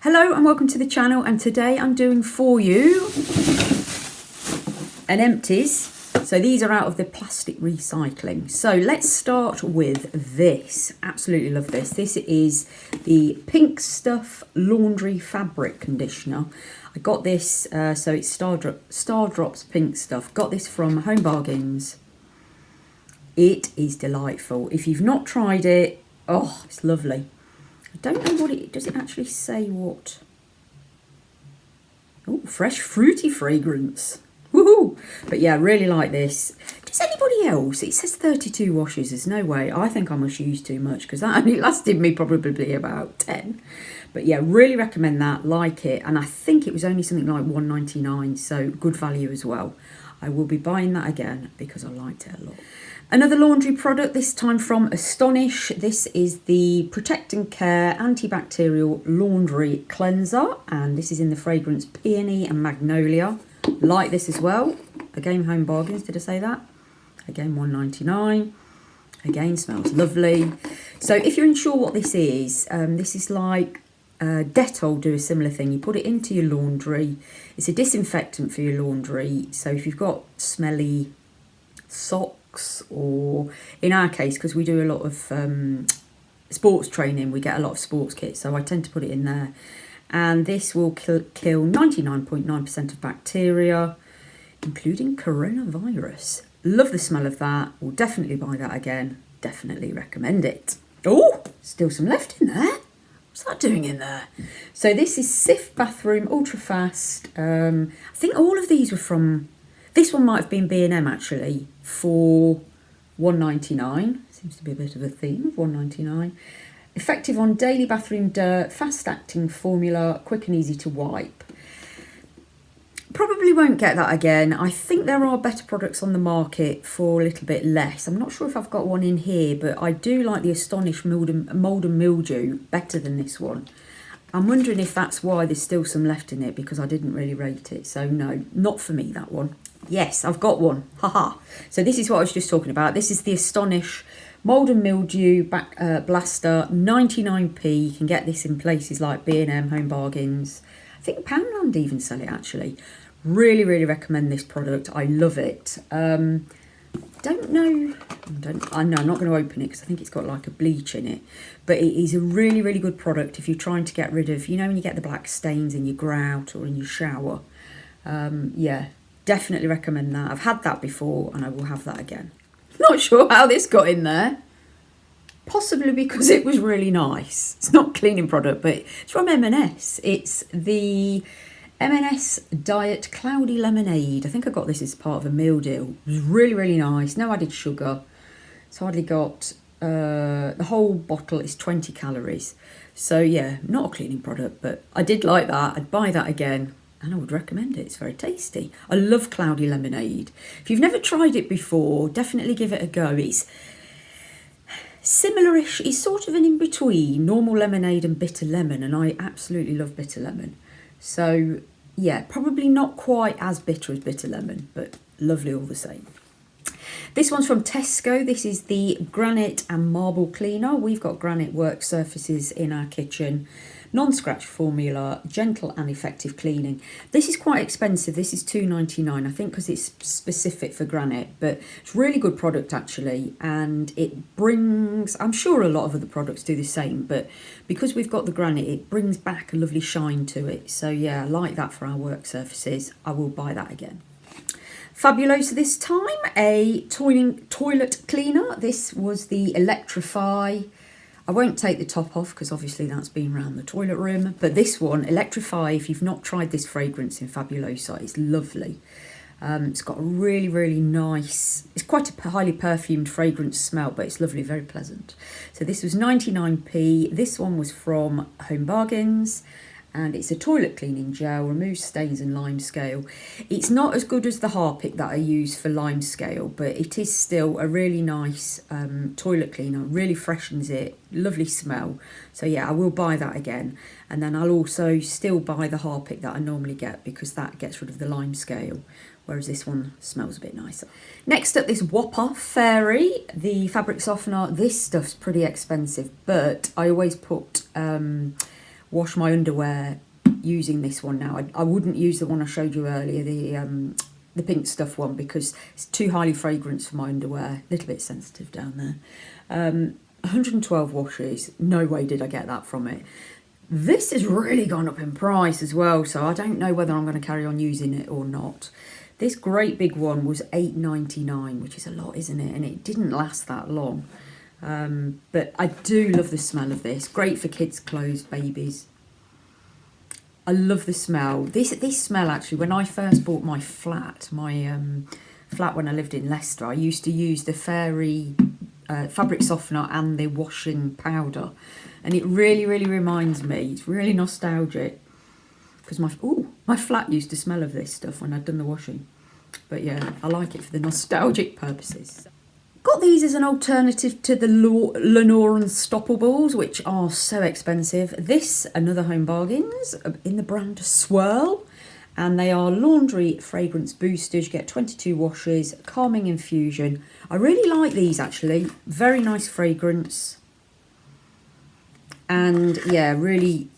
Hello and welcome to the channel, and today I'm doing for you an Empties. So these are out of the plastic recycling. So let's start with this. Absolutely love this. This is the Pink Stuff Laundry Fabric Conditioner. I got this, so it's Star Drops Pink Stuff. Got this from Home Bargains. It is delightful. If you've not tried it, oh, it's lovely. I don't know what it does. It actually say what? Oh, fresh fruity fragrance. Woohoo! But yeah, I really like this. Does anybody else? It says 32 washes. There's no way. I think I must use too much because that only lasted me probably about 10. But yeah, really recommend that. Like it. And I think it was only something like $1.99, so good value as well. I will be buying that again because I liked it a lot. Another laundry product, this time from Astonish. This is the Protect and Care Antibacterial Laundry Cleanser, and this is in the fragrance Peony and Magnolia. Like this as well. Again, Home Bargains, did I say that? Again, $1.99. Again, smells lovely. So if you're unsure what this is like Dettol do a similar thing. You put it into your laundry. It's a disinfectant for your laundry. So if you've got smelly socks, or in our case, because we do a lot of sports training, we get a lot of sports kits, so I tend to put it in there. And this will kill 99.9% of bacteria, including coronavirus. Love the smell of that. Will definitely buy that again. Definitely recommend it. Oh, still some left in there. What's that doing in there? So this is Cif Bathroom Ultra Fast. I think all of these were from, this one might have been B&M actually, for $1.99. Seems to be a bit of a theme, $1.99. Effective on daily bathroom dirt, fast-acting formula, quick and easy to wipe. Probably won't get that again. I think there are better products on the market for a little bit less. I'm not sure if I've got one in here, but I do like the Astonish Mold and Mildew better than this one. I'm wondering if that's why there's still some left in it, because I didn't really rate it. So no, not for me, that one. Yes, I've got one. Haha. So this is what I was just talking about. This is the Astonish Mold and Mildew Blaster, 99p. You can get this in places like B&M, Home Bargains. I think Poundland even sell it actually. Really, really recommend this product. I love it. I'm not going to open it because I think it's got like a bleach in it. But it is a really, really good product if you're trying to get rid of, you know, when you get the black stains in your grout or in your shower. Yeah, definitely recommend that. I've had that before and I will have that again. Not sure how this got in there. Possibly because it was really nice. It's not a cleaning product, but it's from M&S. It's the M&S Diet Cloudy Lemonade. I think I got this as part of a meal deal. It was really, really nice. No added sugar. It's hardly got, the whole bottle is 20 calories. So yeah, not a cleaning product, but I did like that. I'd buy that again. And I would recommend it. It's very tasty. I love cloudy lemonade. If you've never tried it before, definitely give it a go. It's similar-ish. It's sort of an in-between normal lemonade and bitter lemon, and I absolutely love bitter lemon. So, yeah, probably not quite as bitter as bitter lemon, but lovely all the same. This one's from Tesco. This is the Granite and Marble Cleaner. We've got granite work surfaces in our kitchen. Non-scratch formula, gentle and effective cleaning. This is quite expensive. This is $2.99, I think, because it's specific for granite, but it's really good product actually. And it brings, I'm sure a lot of other products do the same, but because we've got the granite, it brings back a lovely shine to it. So yeah, I like that for our work surfaces. I will buy that again. Fabulosa this time, a toilet cleaner. This was the Electrify. I won't take the top off because obviously that's been around the toilet room. But this one, Electrify, if you've not tried this fragrance in Fabulosa, it's lovely. It's got a really, really nice, it's quite a highly perfumed fragrance smell, but it's lovely, very pleasant. So this was 99p. This one was from Home Bargains. And it's a toilet cleaning gel, removes stains and lime scale. It's not as good as the Harpic that I use for lime scale, but it is still a really nice toilet cleaner. Really freshens it, lovely smell. So yeah, I will buy that again. And then I'll also still buy the Harpic that I normally get because that gets rid of the lime scale, whereas this one smells a bit nicer. Next up, this Whopper Fairy, the fabric softener. This stuff's pretty expensive, but I always put wash my underwear using this one now. I wouldn't use the one I showed you earlier, the pink stuff one, because it's too highly fragranced for my underwear. A little bit sensitive down there. 112 washes. No way did I get that from it. This has really gone up in price as well, so I don't know whether I'm going to carry on using it or not. This great big one was $8.99, which is a lot, isn't it? And it didn't last that long. But I do love the smell of this. Great for kids' clothes, babies. I love the smell. This smell, actually, when I first bought my flat, flat when I lived in Leicester, I used to use the Fairy fabric softener and the washing powder. And it really, really reminds me, it's really nostalgic, because my flat used to smell of this stuff when I'd done the washing. But yeah, I like it for the nostalgic purposes. Got these as an alternative to the Lenore Unstoppables, which are so expensive. This, another Home Bargains, in the brand Swirl. And they are laundry fragrance boosters. You get 22 washes, calming infusion. I really like these, actually. Very nice fragrance. And yeah, really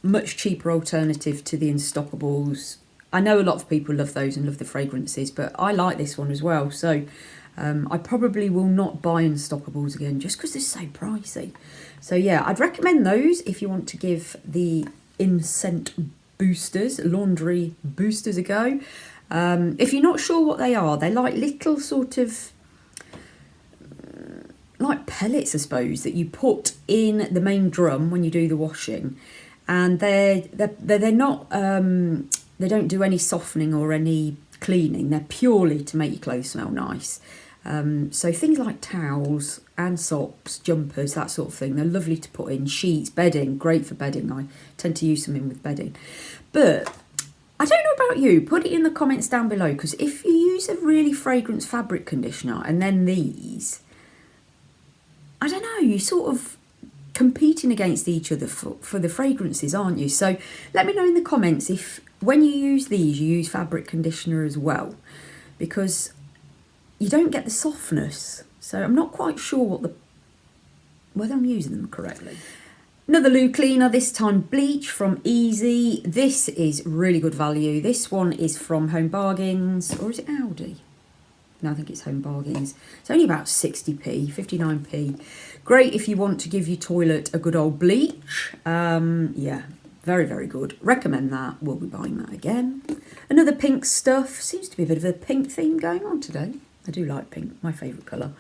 much cheaper alternative to the Unstoppables. I know a lot of people love those and love the fragrances, but I like this one as well. So I probably will not buy Unstoppables again just because they're so pricey. So yeah, I'd recommend those if you want to give the Incent boosters, laundry boosters, a go. If you're not sure what they are, they're like little sort of like pellets, I suppose, that you put in the main drum when you do the washing, and they're not they don't do any softening or any cleaning. They're purely to make your clothes smell nice. So things like towels and socks, jumpers, that sort of thing, they're lovely to put in. Sheets, bedding, great for bedding. I tend to use them in with bedding. But I don't know about you, put it in the comments down below, because if you use a really fragrance fabric conditioner and then these, I don't know, you're sort of competing against each other for the fragrances, aren't you? So let me know in the comments if when you use these, you use fabric conditioner as well, because you don't get the softness. So I'm not quite sure whether I'm using them correctly. Another loo cleaner, this time bleach from Easy. This is really good value. This one is from Home Bargains, or is it Aldi? No, I think it's Home Bargains. It's only about 60p, 59p. Great if you want to give your toilet a good old bleach. Yeah, very, very good. Recommend that. We'll be buying that again. Another pink stuff. Seems to be a bit of a pink theme going on today. I do like pink, my favourite colour.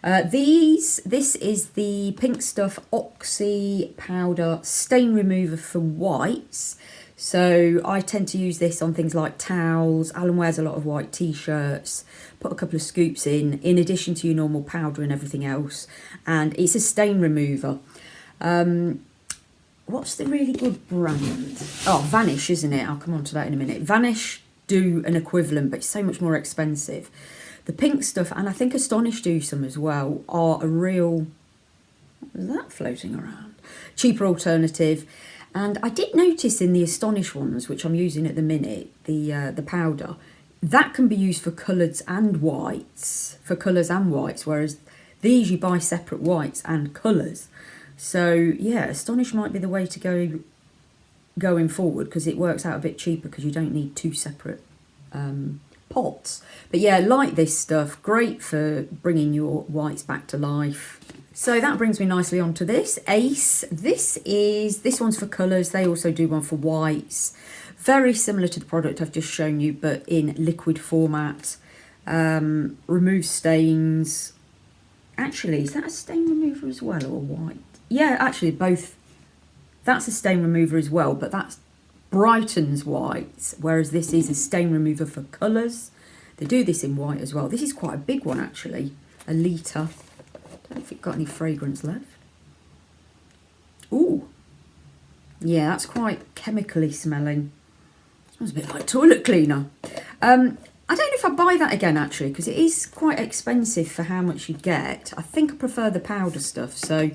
This is the Pink Stuff Oxy Powder Stain Remover for whites. So I tend to use this on things like towels. Alan wears a lot of white t-shirts. Put a couple of scoops in addition to your normal powder and everything else. And it's a stain remover. What's the really good brand? Oh, Vanish, isn't it? I'll come on to that in a minute. Vanish do an equivalent, but it's so much more expensive. The Pink Stuff, and I think Astonish do some as well, are a real... What was that floating around? Cheaper alternative. And I did notice in the Astonish ones, which I'm using at the minute, the powder, that can be used for colours and whites. For colours and whites, whereas these you buy separate whites and colours. So yeah, Astonish might be the way to go going forward, because it works out a bit cheaper because you don't need two separate pots. But yeah, like this stuff, great for bringing your whites back to life. So that brings me nicely onto this Ace. This one's for colours. They also do one for whites. Very similar to the product I've just shown you, but in liquid format. Removes stains. Actually, is that a stain remover as well, or white? Yeah, actually both. That's a stain remover as well, but that brightens whites, whereas this is a stain remover for colours. They do this in white as well. This is quite a big one, actually. A litre. Don't know if it got any fragrance left. Ooh. Yeah, that's quite chemically smelling. Smells a bit like toilet cleaner. I don't know if I'd buy that again, actually, because it is quite expensive for how much you get. I think I prefer the powder stuff, so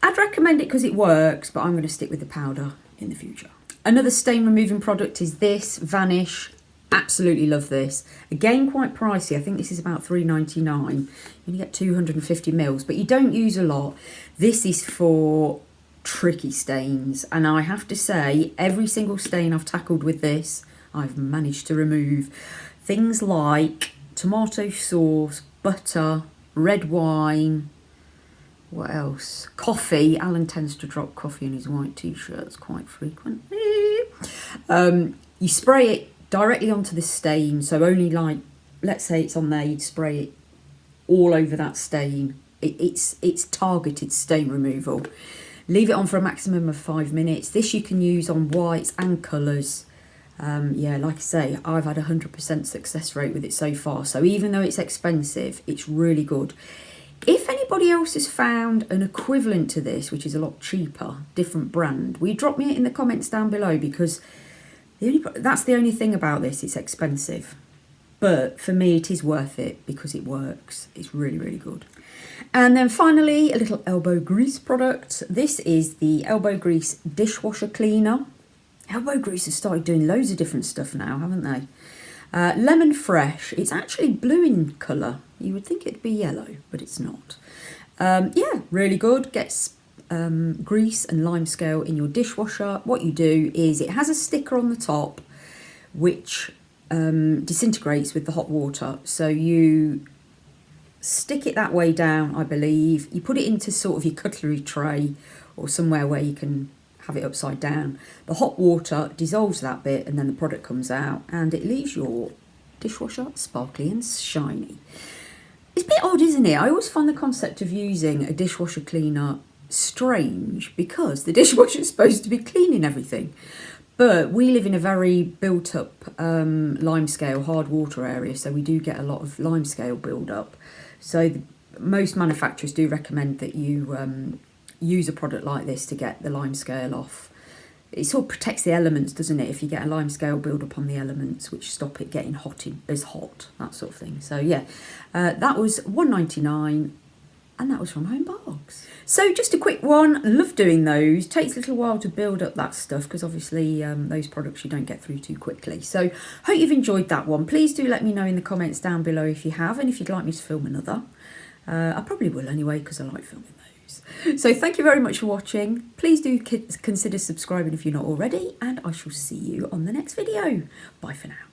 I'd recommend it because it works, but I'm going to stick with the powder in the future. Another stain removing product is this, Vanish. Absolutely love this. Again, quite pricey. I think this is about $3.99. You only get 250 mils, but you don't use a lot. This is for tricky stains, and I have to say every single stain I've tackled with this I've managed to remove. Things like tomato sauce, butter, red wine, what else? Coffee. Alan tends to drop coffee in his white t-shirts quite frequently. You spray it directly onto the stain, so only like, let's say it's on there, you'd spray it all over that stain. It's targeted stain removal. Leave it on for a maximum of 5 minutes. This you can use on whites and colours. Yeah, like I say, I've had 100% success rate with it so far. So even though it's expensive, it's really good. If anybody else has found an equivalent to this, which is a lot cheaper, different brand, will you drop me it in the comments down below, because that's the only thing about this, it's expensive. But for me, it is worth it because it works. It's really, really good. And then finally, a little elbow grease product. This is the elbow grease dishwasher cleaner. Elbow grease has started doing loads of different stuff now, haven't they? Lemon fresh. It's actually blue in colour. You would think it'd be yellow, but it's not. Yeah, really good. Gets grease and lime scale in your dishwasher. What you do is it has a sticker on the top which disintegrates with the hot water. So you stick it that way down, I believe. You put it into sort of your cutlery tray or somewhere where you can have it upside down. The hot water dissolves that bit and then the product comes out and it leaves your dishwasher sparkly and shiny. It's a bit odd, isn't it? I always find the concept of using a dishwasher cleaner strange because the dishwasher is supposed to be cleaning everything. But we live in a very built up limescale hard water area, so we do get a lot of limescale build up. So most manufacturers do recommend that you use a product like this to get the limescale off. It sort of protects the elements, doesn't it? If you get a limescale build up on the elements, which stop it getting hot, that sort of thing. So yeah, that was £1.99. And that was from Home Bargains. So just a quick one. Love doing those. Takes a little while to build up that stuff because obviously those products you don't get through too quickly. So hope you've enjoyed that one. Please do let me know in the comments down below if you have and if you'd like me to film another. I probably will anyway because I like filming those. So thank you very much for watching. Please do consider subscribing if you're not already, and I shall see you on the next video. Bye for now.